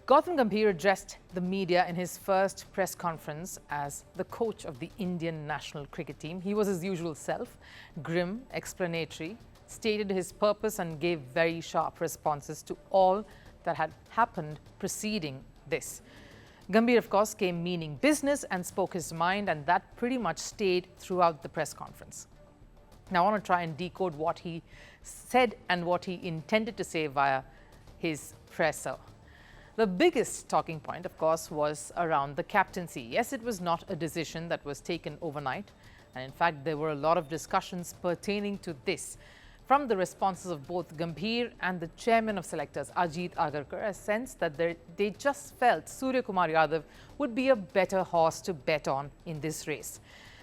Gautam Gambhir addressed the media in his first press conference as the coach of the Indian national cricket team. He was his usual self, grim, explanatory, stated his purpose and gave very sharp responses to all that had happened preceding this. Gambhir, of course, came meaning business and spoke his mind, and that pretty much stayed throughout the press conference. Now, I want to try and decode what he said and what he intended to say via his presser. The biggest talking point, of course, was around the captaincy. Yes, it was not a decision that was taken overnight. And in fact, there were a lot of discussions pertaining to this from the responses of both Gambhir and the chairman of selectors, Ajit Agarkar, a sense that they just felt Surya Kumar Yadav would be a better horse to bet on in this race.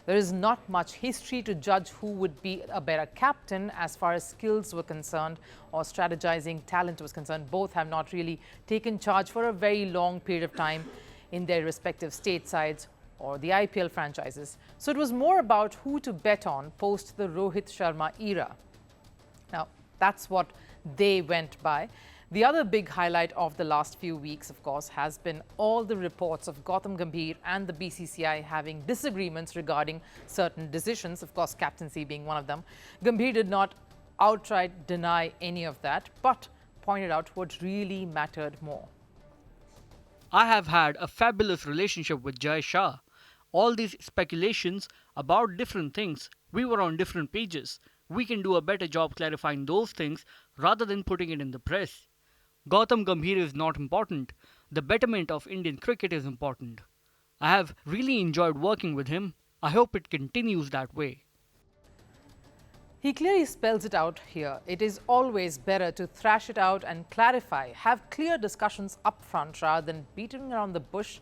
There is not much history to judge who would be a better captain as far as skills were concerned or strategizing talent was concerned. Both have not really taken charge for a very long period of time in their respective state sides or the IPL franchises. So it was more about who to bet on post the Rohit Sharma era. Now, that's what they went by. The other big highlight of the last few weeks, of course, has been all the reports of Gautam Gambhir and the BCCI having disagreements regarding certain decisions, of course, captaincy being one of them. Gambhir did not outright deny any of that, but pointed out what really mattered more. I have had a fabulous relationship with Jai Shah. All these speculations about different things, we were on different pages. We can do a better job clarifying those things rather than putting it in the press. Gautam Gambhir is not important. The betterment of Indian cricket is important. I have really enjoyed working with him. I hope it continues that way. He clearly spells it out here. It is always better to thrash it out and clarify, have clear discussions up front rather than beating around the bush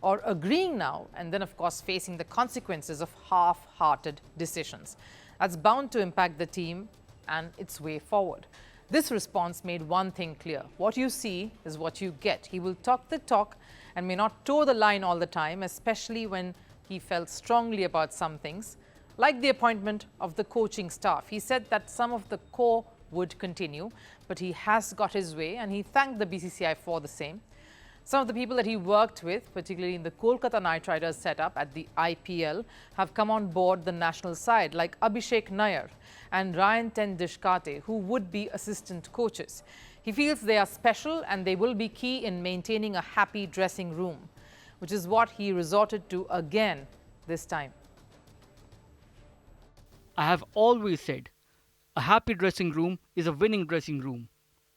or agreeing now and then, of course, facing the consequences of half-hearted decisions. That's bound to impact the team and its way forward. This response made one thing clear. What you see is what you get. He will talk the talk and may not toe the line all the time, especially when he felt strongly about some things, like the appointment of the coaching staff. He said that some of the core would continue, but he has got his way and he thanked the BCCI for the same. Some of the people that he worked with, particularly in the Kolkata Knight Riders setup at the IPL, have come on board the national side, like Abhishek Nair and Ryan Tendishkate, who would be assistant coaches. He feels they are special and they will be key in maintaining a happy dressing room, which is what he resorted to again this time. I have always said, a happy dressing room is a winning dressing room.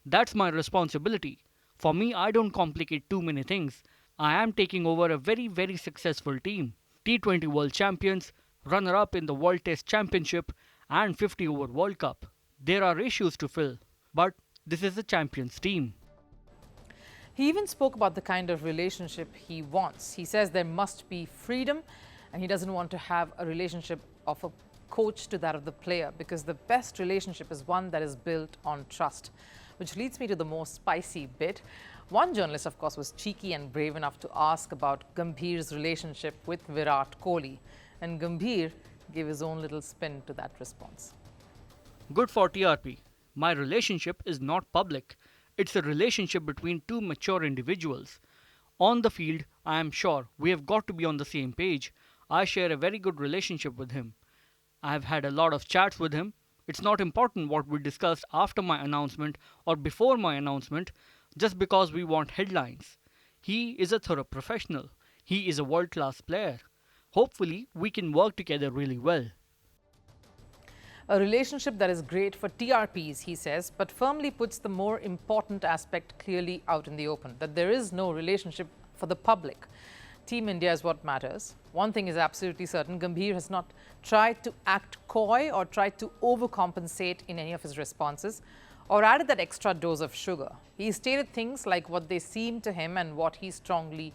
That's my responsibility. For me, I don't complicate too many things. I am taking over a very, very successful team. T20 World Champions, runner-up in the World Test Championship and 50-over World Cup. There are issues to fill, but this is a champions team. He even spoke about the kind of relationship he wants. He says there must be freedom and he doesn't want to have a relationship of a coach to that of the player because the best relationship is one that is built on trust. Which leads me to the most spicy bit. One journalist, of course, was cheeky and brave enough to ask about Gambhir's relationship with Virat Kohli. And Gambhir gave his own little spin to that response. Good for TRP. My relationship is not public. It's a relationship between two mature individuals. On the field, I am sure we have got to be on the same page. I share a very good relationship with him. I have had a lot of chats with him. It's not important what we discussed after my announcement or before my announcement just because we want headlines. He is a thorough professional. He is a world-class player. Hopefully, we can work together really well. A relationship that is great for TRPs, he says, but firmly puts the more important aspect clearly out in the open, that there is no relationship for the public. Team India is what matters. One thing is absolutely certain, Gambhir has not tried to act coy or tried to overcompensate in any of his responses or added that extra dose of sugar. He stated things like what they seem to him and what he strongly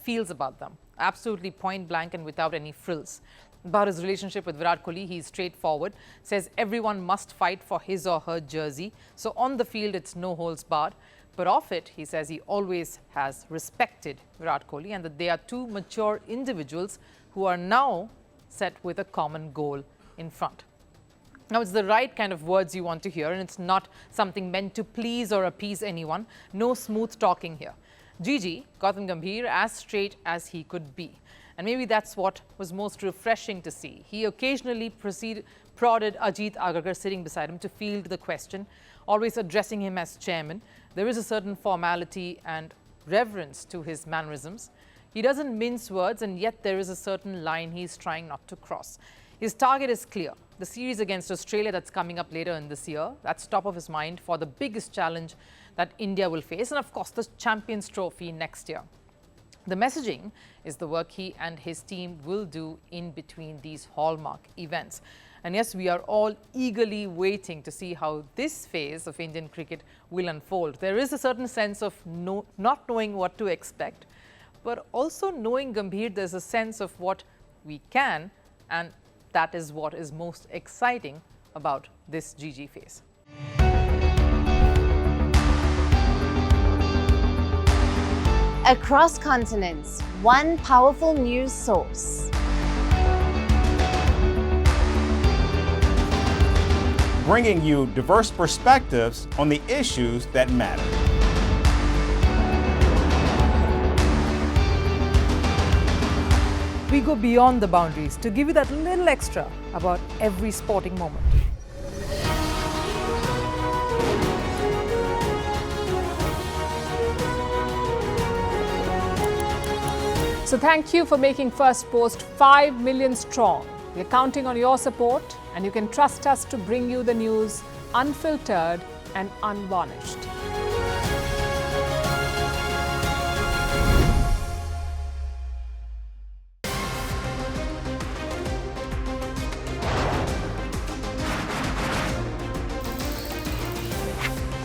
feels about them. Absolutely point blank and without any frills. About his relationship with Virat Kohli, he is straightforward, says everyone must fight for his or her jersey. So on the field, it's no holds barred. But off it, he says he always has respected Virat Kohli and that they are two mature individuals who are now set with a common goal in front. Now, it's the right kind of words you want to hear and it's not something meant to please or appease anyone. No smooth talking here. Gigi, Gautam Gambhir, as straight as he could be. And maybe that's what was most refreshing to see. He occasionally prodded Ajit Agarkar sitting beside him to field the question, always addressing him as chairman. There is a certain formality and reverence to his mannerisms. He doesn't mince words, and yet there is a certain line he's trying not to cross. His target is clear. The series against Australia that's coming up later in this year, that's top of his mind for the biggest challenge that India will face, and of course the Champions Trophy next year. The messaging is the work he and his team will do in between these hallmark events. And yes, we are all eagerly waiting to see how this phase of Indian cricket will unfold. There is a certain sense of not knowing what to expect, but also knowing Gambhir, there's a sense of what we can, and that is what is most exciting about this GG phase. Across continents, one powerful news source. Bringing you diverse perspectives on the issues that matter. We go beyond the boundaries to give you that little extra about every sporting moment. So thank you for making Firstpost 5 million strong. We're counting on your support, and you can trust us to bring you the news unfiltered and unvarnished.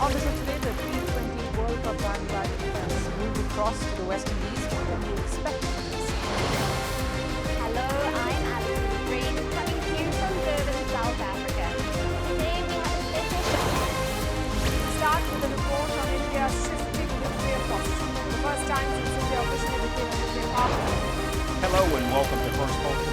On this today, the T20 World Cup bandwagon has moved across to the West Indies. What can we expect from this? Hello, I'm Alison Green, coming to you from Durban, South Africa. Today we have a special show. Start with a report on India's shifting nuclear posture. The first time since India officially became a nuclear power. Hello and welcome to Firstpost